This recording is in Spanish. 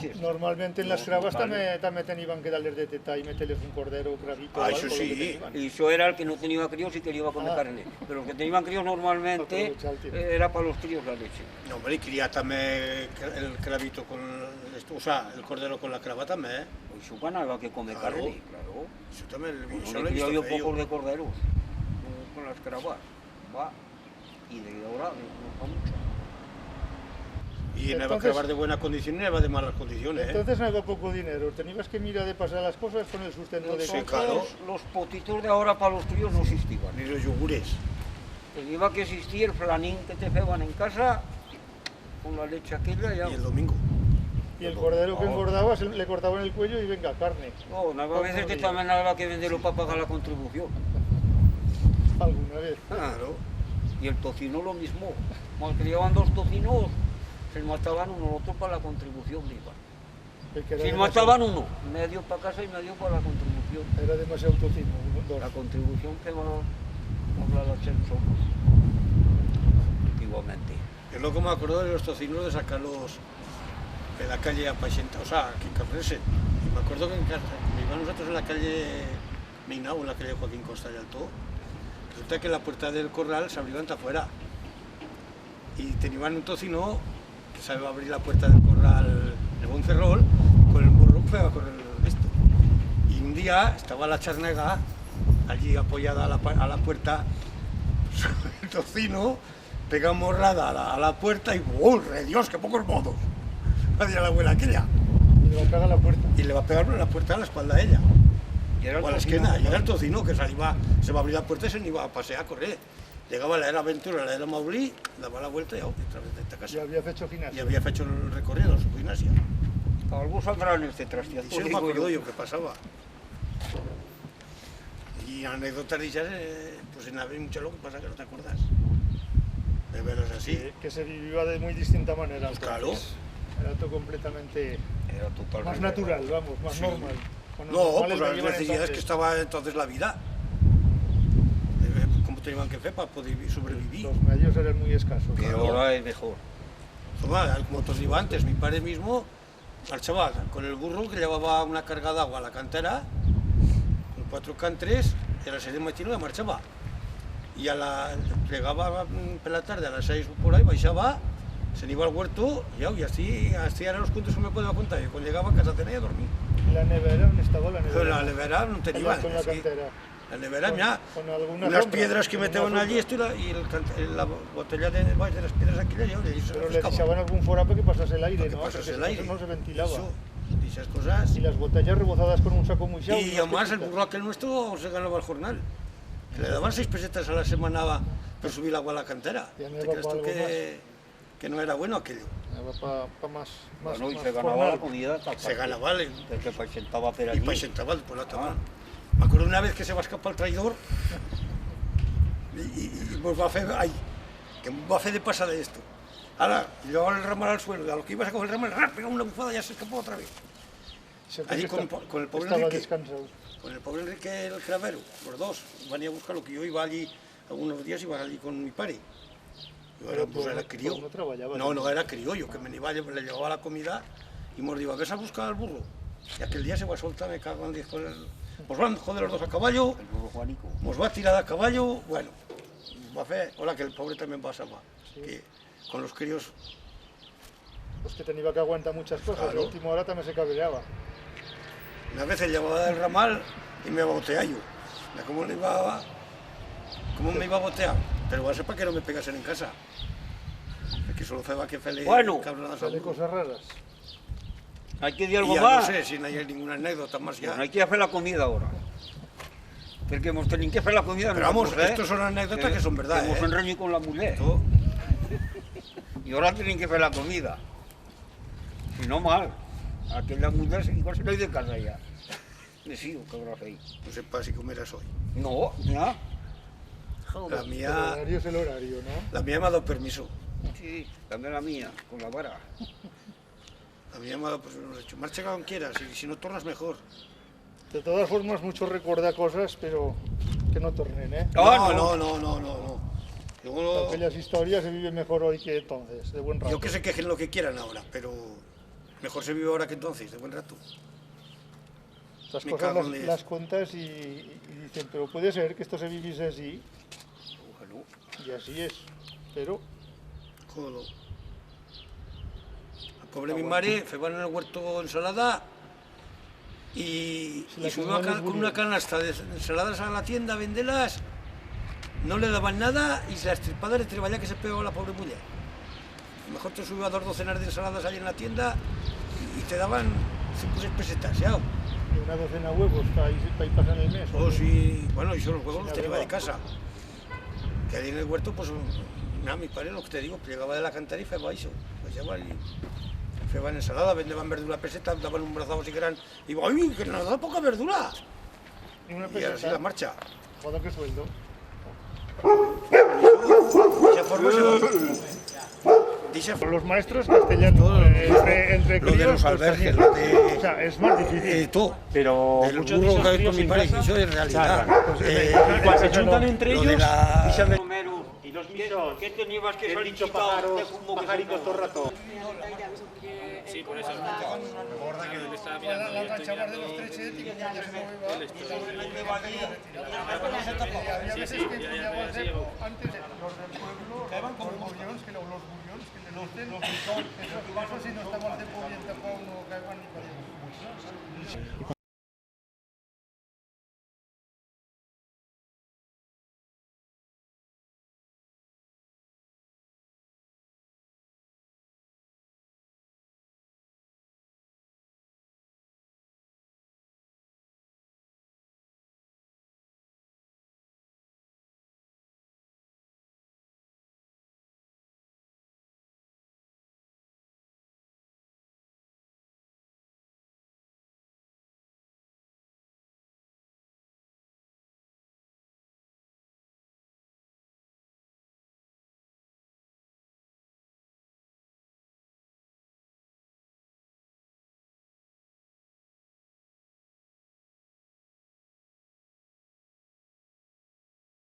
dices. Normalmente en las cravas también tenían que darles de teta y meterles un cordero, cravito. Eso sí. Y eso era el que no tenía críos y que le iba a comer carne. Pero los que tenían críos normalmente era para los críos la leche. No, hombre, y cría también el cravito con esto, o sea, el cordero con la crava también. Pues eso ganaba que comer carne, claro. Eso también Pues lo no he le visto yo feo. pocos de corderos con las cravas. Va. Y de ahora no mucho. Y no va a Entonces- acabar de buena condición ni va de malas condiciones, ¿eh? Entonces no había poco dinero, tenías que mirar de pasar las cosas con el sustento de Sí, casa. claro. Los potitos de ahora para los críos no existían. Ni los yogures. Tenía que existir el flanín que te feban en casa con la leche aquella ya. Y el domingo. Y el cordero que engordaba le cortaban el cuello y venga, carne. No, a veces que también había que venderlo para pagar la contribución. Alguna vez. Claro. Y el tocino lo mismo. Malcriaban 2 tocinos, se mataban uno al otro para la contribución. El que era Se demasiado- mataban uno, medio para casa y medio para la contribución. Era demasiado tocino, La dos. contribución que va a la somos. Antiguamente. Es lo que me acuerdo de los tocinos de sacarlos de la calle a Paixenta, o sea, que Caprese. Y me acuerdo que en casa, vivíamos nosotros en la calle Meinau, en la calle Joaquín Costa y Alto. Resulta que la puerta del corral se abrió hasta afuera. Y tenían un tocino que sabía abrir la puerta del corral de Boncerrol con el burro que iba a correr esto. Y un día estaba la charnega allí apoyada a la puerta, el tocino pega morrada a la puerta y ¡oh, re Dios, qué pocos modos! Hacía la abuela aquella. Y le va a cagar la puerta. Y le va a pegar en la puerta a la espalda a ella. Y era el O a la tocino esquina, y como- era el tocino que se va a abrir la puerta y se iba a pasear a correr. Llegaba a la era Aventura, a la era Maulí, daba la vuelta y otra vez de esta casa. Ya había hecho Y gimnasia. había hecho el recorrido, su gimnasia. Algo saldrá en este trasteado. Y eso me acuerdo yo que pasaba. Y anécdotas dichas, pues en Ave mucho lo que pasa que no te acuerdas. De veras así. Que se vivía de muy distinta manera. Pues claro. entonces. Era todo completamente Era totalmente más natural, vamos, más Sí. normal. Con los No, normales pues las venían necesidades que entonces. estaba entonces la vida. ¿Cómo tenían que hacer para poder sobrevivir? Los medios eran muy escasos. Pero ahora es mejor. Toma, como te digo antes, mi padre mismo marchaba con el burro que llevaba una carga de agua a la cantera, con 4 cantres, y a las 6 de matino ya marchaba. Y llegaba por la tarde a las 6 por ahí, baixaba, se iba al huerto, y así eran los cuentos que me podía contar. Y cuando llegaba a casa tenía que dormir. La nevera, ¿dónde estaba la nevera? Pero la nevera no tenía. Con la así. cantera. La nevera, Con- mira, con alguna unas sombra, piedras que con una metían allí, sombra. esto y la botella de las piedras aquí, y allí se Pero le refrescaba. echaban algún fora para que pasase el aire, Para que ¿no? pasase Porque el aire. eso no se ventilaba. Eso, y esas cosas. Y las botellas rebozadas con un saco muy chao. Y además el burro aquel nuestro se ganaba el jornal. Que le daban 6 pesetas a la semana para subir agua a la cantera. Ya no ¿Te iba crees pa' tú algo que no era bueno aquello? Para más Bueno, y más se ganaba formal. la comida. Se ganaba el, El que presentaba per y allí. presentaba por la tama. Me acuerdo una vez que se va a escapar el traidor y nos va a hacer, ay, que va a hacer de pasa de esto. Ahora, llevaba el ramal al suelo, y a lo que ibas a coger el ramal, ¡rap! Pega una bufada y ya se escapó otra vez. Siempre Allí que con el pobre estaba Enrique. descansado. Con el pobre Enrique el cravero, los dos, van a buscar lo que yo iba allí, algunos días iba allí con mi padre. Yo Pero pues era tú criollo. no trabajabas, No, ¿no? no, era criollo, que me iba, le llevaba la comida y me dijo, ¿ves a buscar al burro? Y aquel día se va a soltar, me cago en 10 con el... Pues van, joder, los dos a caballo, El burro Juanico. nos va a tirar a caballo, bueno, va a hacer, hola, que el pobre también va a salvar, que con los críos, Pues que tenía que aguantar muchas cosas. Claro. La última hora también se cabreaba. una vez él llevaba del ramal y me botea yo. Mira ¿Cómo me iba a botear? Pero va a ser para que no me pegasen en casa. Que solo fue que fue Bueno, Sale cosas raras. Hay que decir Y algo ya más. no sé si no hay ninguna anécdota más ya. Bueno, hay que hacer la comida ahora. Porque hemos tenido que hacer la comida. Pero vamos, nosotros, estos son anécdotas que son verdad, Hemos ¿eh? enreñido con la mujer. Todo. Y ahora tienen que hacer la comida. Si no, mal. Aquella mujer igual se lo ha ido de casa ya. Le sigo, que habrá ahí. No sepa si comerás hoy. No, ya. La Joder. El mía, horario es el horario, ¿no? la mía me ha dado permiso. Sí, también la mía, con la vara. La mía me ha dado permiso. Nos ha dicho, marcha cuando quieras y si no tornas mejor. De todas formas, mucho recuerda cosas, pero que no tornen, ¿eh? No. Aquellas historias se viven mejor hoy que entonces, de buen rato. Yo que se quejen lo que quieran ahora, pero Mejor se vive ahora que entonces, de buen rato. Estas Me cosas cago en diez. las cuentas y dicen, pero puede ser que esto se viviese así, Bueno, y así es. Pero joder. La pobre mi madre fue en el huerto ensalada y Si la subió comida no es con buena. una canasta de ensaladas a la tienda a venderlas. No le daban nada y la estripada de treballa que se pegó a la pobre mujer. A lo mejor te subió a 2 docenas de ensaladas allí en la tienda y te daban 5 o 6 pesetas, ¿ya? y una docena de huevos para ahí pasan el mes. Oh, sí, bueno, y son los huevos Sin los te lleva de abrigo. casa. Que allí en el huerto, pues, nada, mi padre, lo que te digo, llegaba de la cantera y feba eso. Pues lleva y feban ensalada, vendeban verdura peseta, daban un brazado si queran. Y digo, ¡ay, que nos da poca verdura! Y una Y así la peseta, marcha. joder, qué sueldo. Se formó Con los maestros castellanos, entre lo de críos, los pues, albergues, también. lo de... O sea, es más difícil. todo. Pero El muchos de burro esos que hay críos con mi en padre, casa, eso es realidad. igual se juntan entre lo de ellos la- y se han Romero, y los misos, ¿qué tenías que el salir dicho quitado pájaros, de humo que pajaritos soltaba? todo el rato. Sí, por eso. Le estaba La mirando. Yo estoy ganchabas de mirando. los treches y como ya se movía, El esto. había Sí, veces sí, que ya poníamos sé yo. antes los del pueblo, los bullions, que los bullions, que le noten, esos pasos si no estamos de bien tapado no caigan ni para